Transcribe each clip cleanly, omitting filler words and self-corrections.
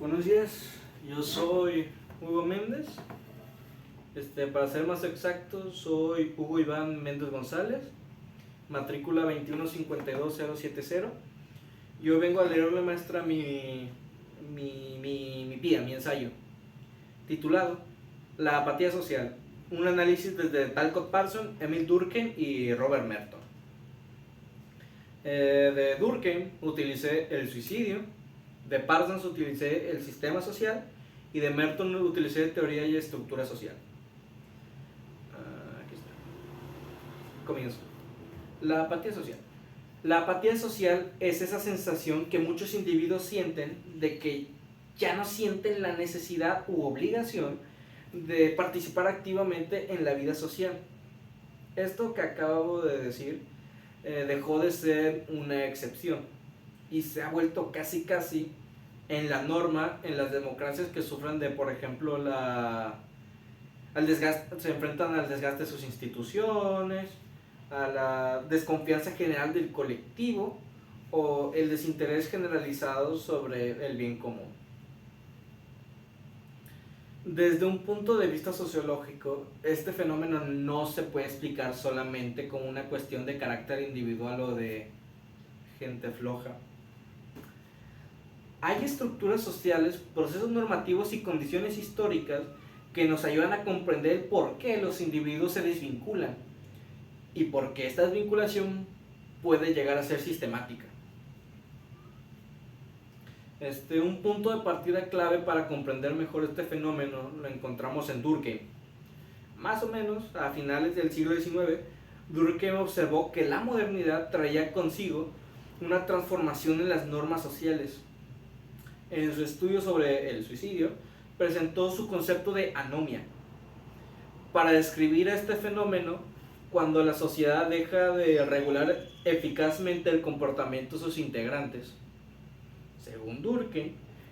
Buenos días, yo soy Hugo Méndez. Para ser más exacto, soy Hugo Iván Méndez González, matrícula 2152070. Yo vengo a leerle, maestra, mi ensayo, titulado La apatía social, un análisis desde Talcott Parsons, Emil Durkheim y Robert Merton. De Durkheim utilicé el suicidio, de Parsons utilicé el sistema social y de Merton utilicé teoría y estructura social. Aquí está. Comienzo. La apatía social. La apatía social es esa sensación que muchos individuos sienten de que ya no sienten la necesidad u obligación de participar activamente en la vida social. Esto que acabo de decir dejó de ser una excepción y se ha vuelto casi en la norma en las democracias que sufren de, por ejemplo, se enfrentan al desgaste de sus instituciones, a la desconfianza general del colectivo o el desinterés generalizado sobre el bien común. Desde un punto de vista sociológico, este fenómeno no se puede explicar solamente como una cuestión de carácter individual o de gente floja. Hay estructuras sociales, procesos normativos y condiciones históricas que nos ayudan a comprender por qué los individuos se desvinculan y por qué esta desvinculación puede llegar a ser sistemática. Un punto de partida clave para comprender mejor este fenómeno lo encontramos en Durkheim. Más o menos a finales del siglo XIX, Durkheim observó que la modernidad traía consigo una transformación en las normas sociales. En su estudio sobre el suicidio, presentó su concepto de anomia para describir este fenómeno cuando la sociedad deja de regular eficazmente el comportamiento de sus integrantes. Según Durkheim,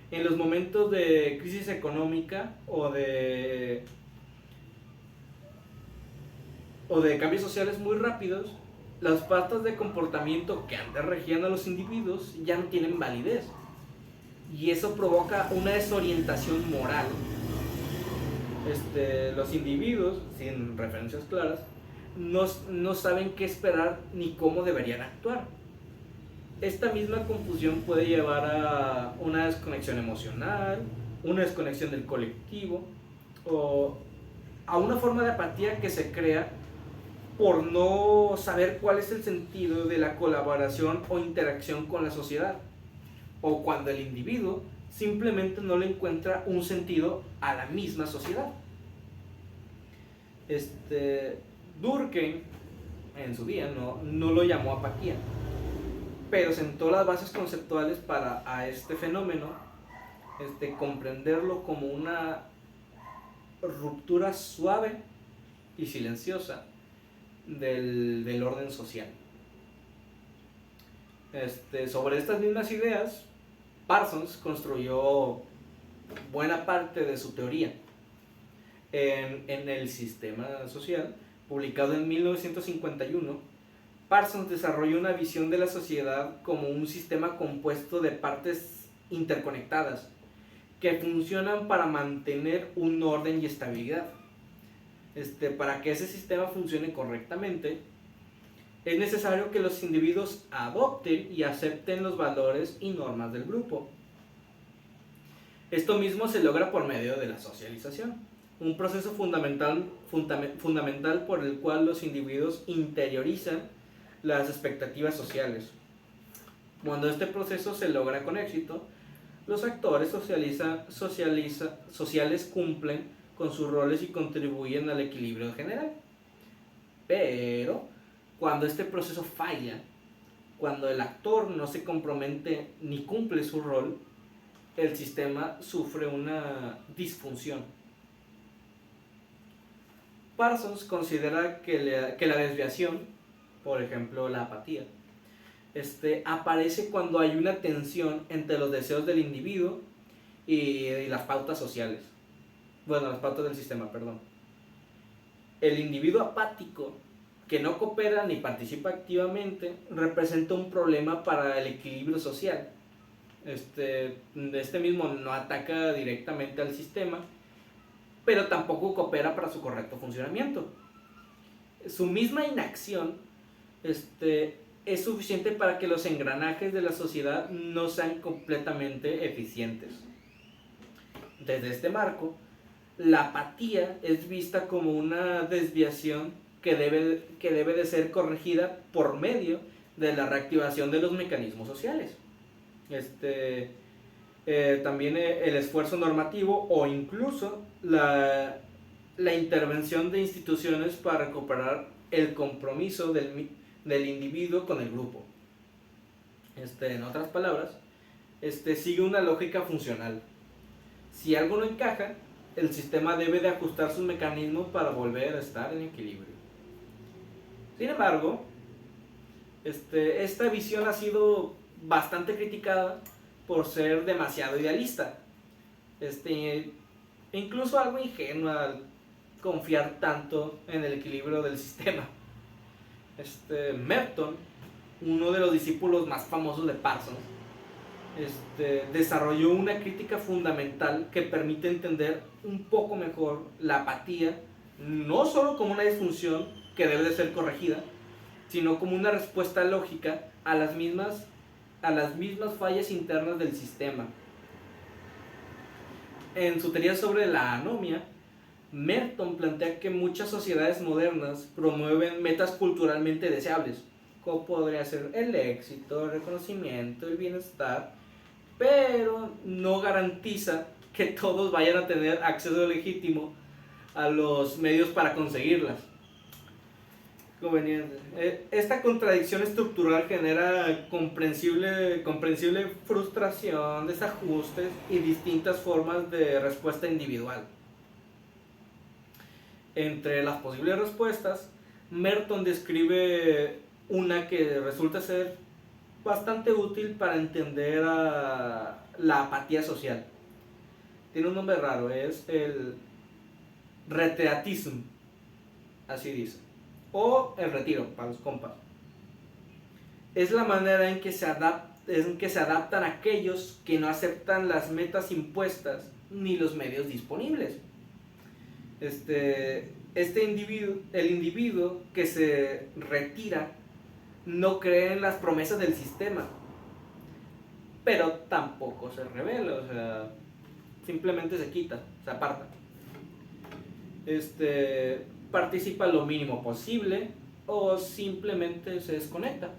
en los momentos de crisis económica o de cambios sociales muy rápidos, las pautas de comportamiento que antes regían a los individuos ya no tienen validez. Y eso provoca una desorientación moral. Los individuos, sin referencias claras, no saben qué esperar ni cómo deberían actuar. Esta misma confusión puede llevar a una desconexión emocional, una desconexión del colectivo o a una forma de apatía que se crea por no saber cuál es el sentido de la colaboración o interacción con la sociedad, o cuando el individuo simplemente no le encuentra un sentido a la misma sociedad. Durkheim en su día no lo llamó apatía, pero sentó las bases conceptuales para a este fenómeno comprenderlo como una ruptura suave y silenciosa del orden social. Sobre estas mismas ideas, Parsons construyó buena parte de su teoría en El sistema social, publicado en 1951. Parsons desarrolló una visión de la sociedad como un sistema compuesto de partes interconectadas que funcionan para mantener un orden y estabilidad. Para que ese sistema funcione correctamente, es necesario que los individuos adopten y acepten los valores y normas del grupo. Esto mismo se logra por medio de la socialización, un proceso fundamental por el cual los individuos interiorizan las expectativas sociales. Cuando este proceso se logra con éxito, los actores sociales cumplen con sus roles y contribuyen al equilibrio general. Pero cuando este proceso falla, cuando el actor no se compromete ni cumple su rol, el sistema sufre una disfunción. Parsons considera que la desviación, por ejemplo la apatía, aparece cuando hay una tensión entre los deseos del individuo y las pautas sociales. Bueno, las pautas del sistema, perdón. El individuo apático que no coopera ni participa activamente representa un problema para el equilibrio social. Este mismo no ataca directamente al sistema, pero tampoco coopera para su correcto funcionamiento. Su misma inacción es suficiente para que los engranajes de la sociedad no sean completamente eficientes. Desde este marco, la apatía es vista como una desviación que debe de ser corregida por medio de la reactivación de los mecanismos sociales. También el esfuerzo normativo o incluso la intervención de instituciones para recuperar el compromiso del individuo con el grupo. En otras palabras, sigue una lógica funcional. Si algo no encaja, el sistema debe de ajustar sus mecanismos para volver a estar en equilibrio. Sin embargo, esta visión ha sido bastante criticada por ser demasiado idealista. Incluso algo ingenua al confiar tanto en el equilibrio del sistema. Merton, uno de los discípulos más famosos de Parsons, desarrolló una crítica fundamental que permite entender un poco mejor la apatía, no solo como una disfunción que debe de ser corregida, sino como una respuesta lógica a las mismas fallas internas del sistema. En su teoría sobre la anomia, Merton plantea que muchas sociedades modernas promueven metas culturalmente deseables, como podría ser el éxito, el reconocimiento, el bienestar, pero no garantiza que todos vayan a tener acceso legítimo a los medios para conseguirlas. Conveniente. Esta contradicción estructural genera comprensible frustración, desajustes y distintas formas de respuesta individual. Entre las posibles respuestas, Merton describe una que resulta ser bastante útil para entender la apatía social. Tiene un nombre raro, es el retreatism, así dice, o el retiro para los compas. Es la manera en que se adaptan aquellos que no aceptan las metas impuestas ni los medios disponibles. El individuo que se retira no cree en las promesas del sistema, pero tampoco se rebela, o sea, simplemente se quita, se aparta. Participa lo mínimo posible o simplemente se desconecta.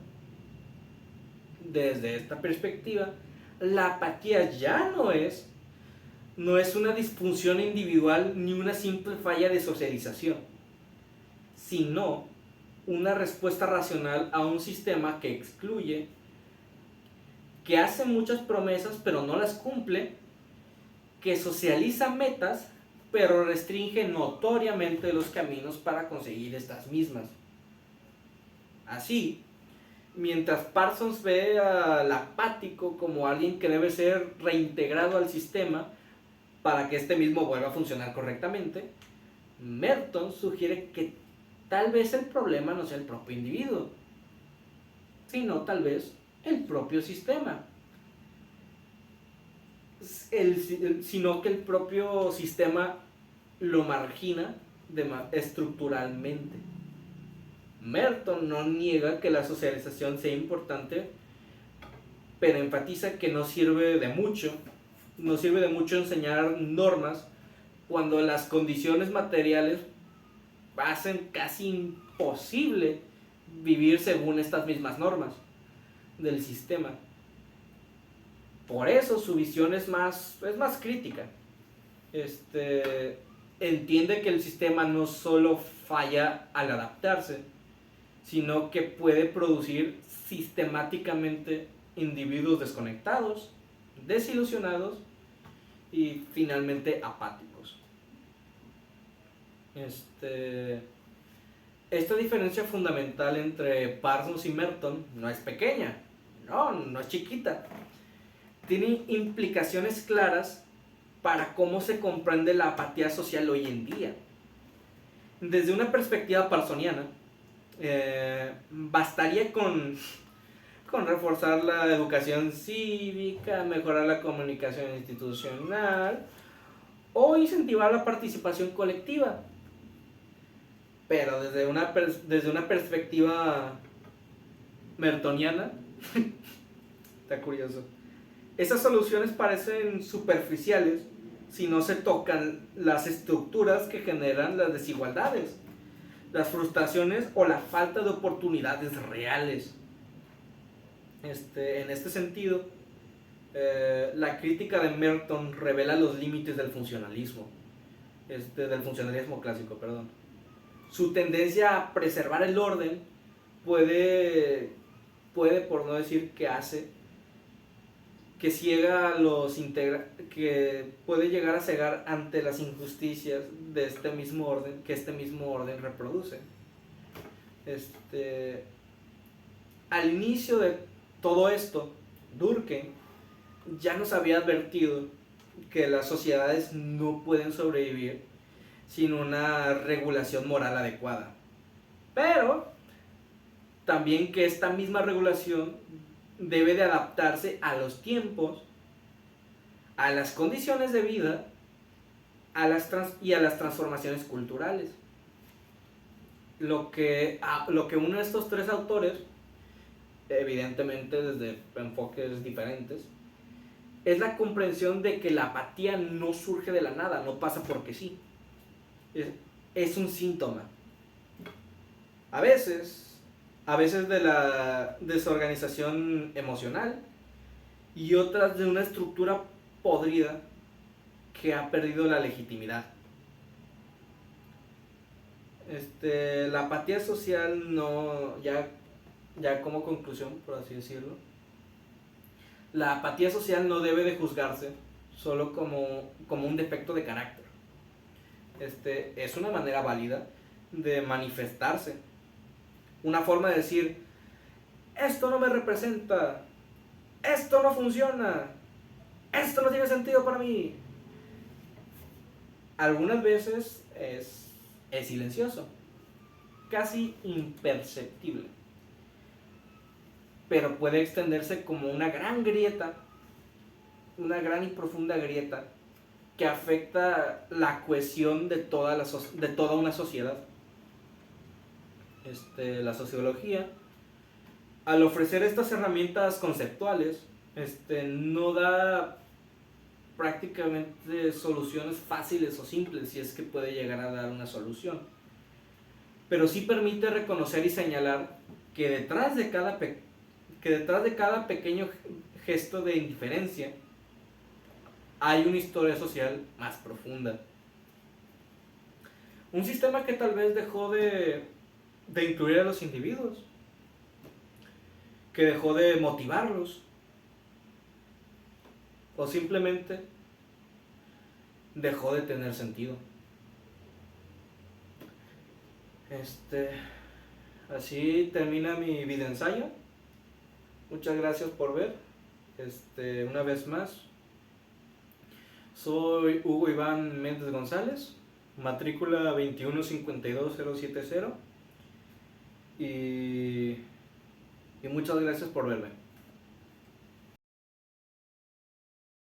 Desde esta perspectiva, la apatía ya no es una disfunción individual ni una simple falla de socialización, sino una respuesta racional a un sistema que excluye, que hace muchas promesas pero no las cumple, que socializa metas pero restringe notoriamente los caminos para conseguir estas mismas. Así, mientras Parsons ve al apático como alguien que debe ser reintegrado al sistema para que este mismo vuelva a funcionar correctamente, Merton sugiere que tal vez el problema no sea el propio individuo, sino tal vez el propio sistema. Sino que el propio sistema lo margina estructuralmente. Merton no niega que la socialización sea importante, pero enfatiza que no sirve de mucho enseñar normas cuando las condiciones materiales hacen casi imposible vivir según estas mismas normas del sistema. Por eso su visión es más crítica. Entiende que el sistema no solo falla al adaptarse, sino que puede producir sistemáticamente individuos desconectados, desilusionados y finalmente apáticos. Esta diferencia fundamental entre Parsons y Merton no es pequeña, no es chiquita. Tiene implicaciones claras para cómo se comprende la apatía social hoy en día. Desde una perspectiva parsoniana, bastaría con con reforzar la educación cívica, mejorar la comunicación institucional o incentivar la participación colectiva. Pero desde una perspectiva mertoniana, está curioso. Esas soluciones parecen superficiales si no se tocan las estructuras que generan las desigualdades, las frustraciones o la falta de oportunidades reales. En este sentido, la crítica de Merton revela los límites del funcionalismo, del funcionalismo clásico, perdón. Su tendencia a preservar el orden puede, por no decir que hace, que que puede llegar a cegar ante las injusticias de este mismo orden que este mismo orden reproduce. Al inicio de todo esto, Durkheim ya nos había advertido que las sociedades no pueden sobrevivir sin una regulación moral adecuada, pero también que esta misma regulación debe de adaptarse a los tiempos, a las condiciones de vida y a las transformaciones culturales. Lo que une a estos tres autores, evidentemente desde enfoques diferentes, es la comprensión de que la apatía no surge de la nada, no pasa porque sí. Es un síntoma. A veces de la desorganización emocional y otras de una estructura podrida que ha perdido la legitimidad. La apatía social no, ya como conclusión, por así decirlo, la apatía social no debe de juzgarse solo como un defecto de carácter. Es una manera válida de manifestarse, una forma de decir: esto no me representa, esto no funciona, esto no tiene sentido para mí. Algunas veces es silencioso, casi imperceptible, pero puede extenderse como una gran grieta, una gran y profunda grieta que afecta la cohesión de toda una sociedad. La sociología, al ofrecer estas herramientas conceptuales, no da prácticamente soluciones fáciles o simples, si es que puede llegar a dar una solución, pero sí permite reconocer y señalar que detrás de cada pequeño gesto de indiferencia hay una historia social más profunda. Un sistema que tal vez dejó de incluir a los individuos, que dejó de motivarlos, o simplemente dejó de tener sentido. Así termina mi video ensayo. Muchas gracias por ver. Una vez más, soy Hugo Iván Méndez González, matrícula 2152070, y muchas gracias por verme.